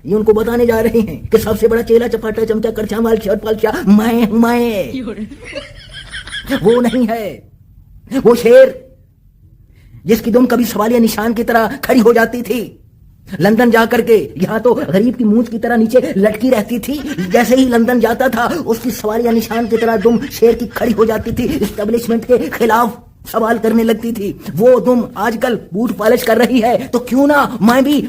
یہ ان کو بتانے جا رہے ہیں کہ سب سے بڑا چیلا چپاٹا چمچا کرچا مالچا اور پالچا میں وہ نہیں ہے، وہ شیر جس کی دم کبھی سوالیہ نشان کی طرح کھڑی ہو جاتی تھی لندن جا کر کے، یہاں تو غریب کی مونچھ کی طرح نیچے لٹکی رہتی تھی، جیسے ہی لندن جاتا تھا اس کی سوالیہ نشان کی طرح دم شیر کی کھڑی ہو جاتی تھی، اسٹیبلشمنٹ کے خلاف سوال کرنے لگتی تھی۔ وہ دم آج کل بوٹ پالش کر رہی ہے تو کیوں نہ میں بھی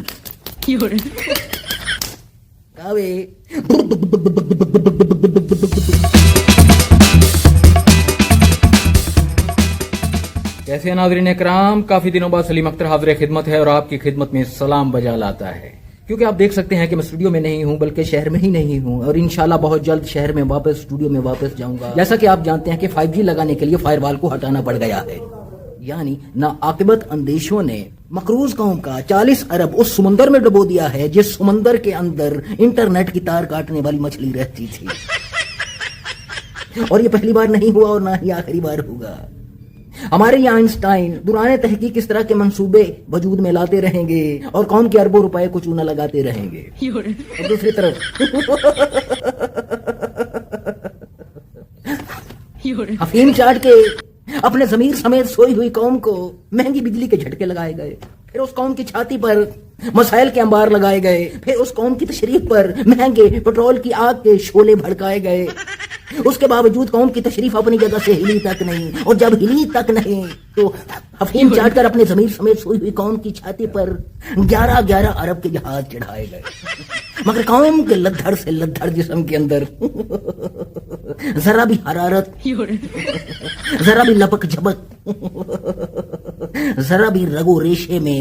کیسے ناظرین اکرام، کافی دنوں بعد سلیم اختر حاضر خدمت ہے اور آپ کی خدمت میں سلام بجا لاتا ہے، کیونکہ آپ دیکھ سکتے ہیں کہ میں اسٹوڈیو میں نہیں ہوں بلکہ شہر میں ہی نہیں ہوں، اور انشاءاللہ بہت جلد شہر میں واپس اسٹوڈیو میں واپس جاؤں گا۔ جیسا کہ آپ جانتے ہیں کہ 5G لگانے کے لیے فائر وال کو ہٹانا پڑ گیا ہے، یعنی ناعاقبت اندیشوں نے مقروض قوم کا 40 ارب اس سمندر میں ڈبو دیا ہے جس سمندر کے اندر انٹرنیٹ کی تار کاٹنے والی مچھلی رہتی تھی، اور یہ پہلی بار نہیں ہوا اور نہ ہی آخری بار ہوگا۔ ہمارے یہاں آئنسٹائن دوران تحقیق اس طرح کے منصوبے وجود میں لاتے رہیں گے اور قوم کے اربوں روپے کو چونا لگاتے رہیں گے، اور دوسری طرف افیم چاٹ کے اپنے ضمیر سمیت سوئی ہوئی قوم کو مہنگی بجلی کے جھٹکے لگائے گئے، پھر اس قوم کی چھاتی پر مسائل کے انبار لگائے گئے، پھر اس قوم کی تشریف پر مہنگے پٹرول کی آگ کے شعلے بھڑکائے گئے۔ اس کے باوجود قوم کی تشریف اپنی جگہ سے ہلی تک نہیں، اور جب ہلی تک نہیں تو افیم چاٹ کر اپنے ضمیر سمیت سوئی ہوئی قوم کی چھاتی پر 11 ارب کے جہاز چڑھائے گئے، مگر قوم کے لدھڑ سے لدھڑ جسم کے اندر ذرا بھی حرارت، ذرا بھی لپک جھپک، ذرا بھی رگو ریشے میں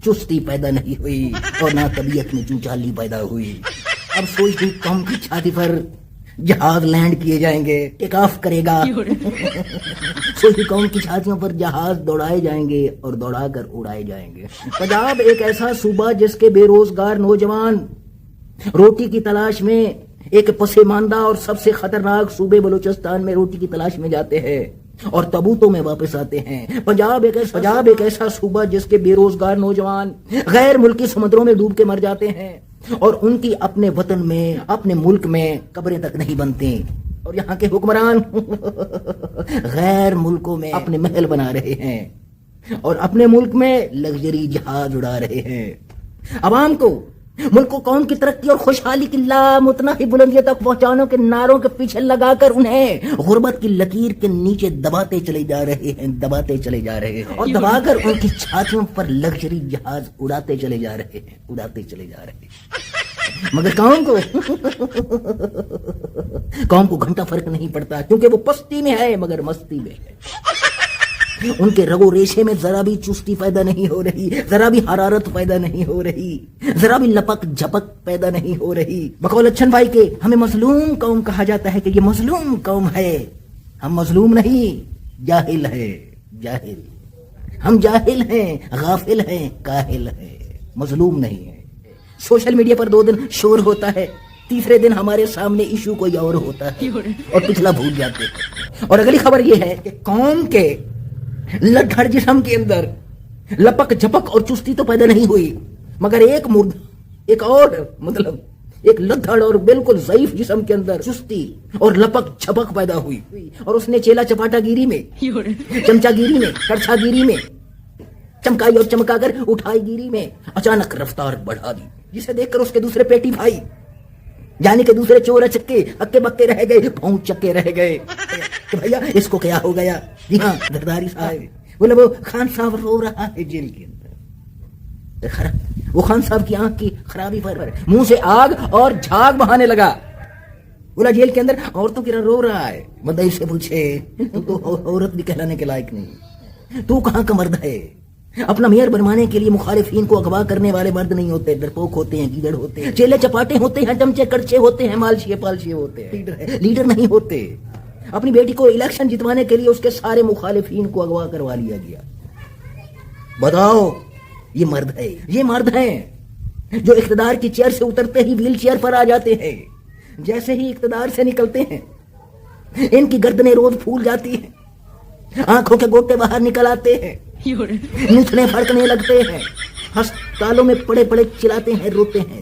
چستی پیدا نہیں ہوئی اور نہ طبیعت میں چوچالی پیدا ہوئی۔ اب سوئی ہوئی قوم کی چھاتی پر جہاز لینڈ کیے جائیں گے، ٹیک آف کرے گا، سوئی قوم کی چھاتیوں پر جہاز دوڑائے جائیں گے اور دوڑا کر اڑائے جائیں گے۔ پنجاب ایک ایسا صوبہ جس کے بے روزگار نوجوان روٹی کی تلاش میں ایک پسماندہ اور سب سے خطرناک صوبے بلوچستان میں روٹی کی تلاش میں جاتے ہیں اور تبوتوں میں واپس آتے ہیں۔ پنجاب ایک ایسا صوبہ جس کے بے روزگار نوجوان غیر ملکی سمندروں میں ڈوب کے مر جاتے ہیں اور ان کی اپنے وطن میں، اپنے ملک میں قبریں تک نہیں بنتی، اور یہاں کے حکمران غیر ملکوں میں اپنے محل بنا رہے ہیں اور اپنے ملک میں لگژری جہاز اڑا رہے ہیں۔ عوام کو، ملک و قوم کی ترقی اور خوشحالی کی لامتناہی بلندیوں تک پہنچانے کے نعروں کے پیچھے لگا کر انہیں غربت کی لکیر کے نیچے دباتے چلے جا رہے ہیں اور دبا کر ان کی چھاتیوں پر لگژری جہاز اڑاتے چلے جا رہے ہیں۔ مگر قوم کو گھنٹہ فرق نہیں پڑتا، کیونکہ وہ پستی میں ہے مگر مستی میں ہے۔ ان کے رگو ریشے میں ذرا بھی چستی پیدا نہیں ہو رہی، ذرا بھی حرارت پیدا نہیں ہو رہی، ذرا بھی لپک جھپک پیدا نہیں ہو رہی۔ بقول اچھن بھائی کے ہمیں مظلوم قوم کہا جاتا ہے کہ یہ مظلوم قوم ہے۔ ہم مظلوم نہیں، جاہل ہے، جاہل۔ ہم جاہل ہیں، غافل ہیں، کاہل ہیں، مظلوم نہیں ہے۔ سوشل میڈیا پر 2 دن شور ہوتا ہے، تیسرے دن ہمارے سامنے ایشو کوئی اور ہوتا ہے اور پچھلا بھول جاتے ہیں۔ اور اگلی خبر یہ ہے کہ قوم کے لدھڑ جسم کے اندر لپک جھپک اور چستی تو پیدا نہیں ہوئی، مگر ایک لدھڑ اور بالکل ضعیف جسم کے اندر چستی اور لپک جھپک پیدا ہوئی، اور اس نے چیلا چپاٹا گیری میں، چمچا گیری میں، کرچھا گیری میں، چمکائی اور چمکا کر اٹھائی گیری میں اچانک رفتار بڑھا دی، جسے دیکھ کر اس کے دوسرے پیٹی بھائی یعنی کہ دوسرے چور چکے اکے بکے رہ گئے، پھونک چکے رہ گئے کہ بھیا اس کو کیا ہو گیا۔ جی ہاں، زرداری صاحب بولے وہ خان صاحب رو رہا ہے جیل کے اندر، وہ خان صاحب کی آنکھ کی خرابی پر منہ سے آگ اور جھاگ بہانے لگا، بولا جیل کے اندر عورتوں کی رو رہا ہے۔ مدعی سے پوچھے تو عورت بھی کہلانے کے لائق نہیں، تو کہاں کا مرد ہے؟ اپنا میئر بنوانے کے لیے مخالفین کو اغوا کرنے والے مرد نہیں ہوتے، ڈرپوک ہوتے ہیں، گیدڑ ہوتے ہیں، چیلے چپاٹے ہوتے ہیں، چمچے کڑچے ہوتے ہیں، مالشیے پالشیے ہوتے ہیں، لیڈر نہیں ہوتے۔ اپنی بیٹی کو الیکشن جتوانے کے لیے اس کے سارے مخالفین کو اغوا کروا لیا گیا۔ بتاؤ، یہ مرد ہے؟ یہ مرد ہیں جو اقتدار کی چیئر سے اترتے ہی ویل چیئر پر آ جاتے ہیں، جیسے ہی اقتدار سے نکلتے ہیں ان کی گردنیں روز پھول جاتی ہیں، آنکھوں کے گوٹے باہر نکل آتے ہیں، نچلے پھڑکنے لگتے ہیں، ہسپتالوں میں پڑے پڑے چلاتے ہیں، روتے ہیں،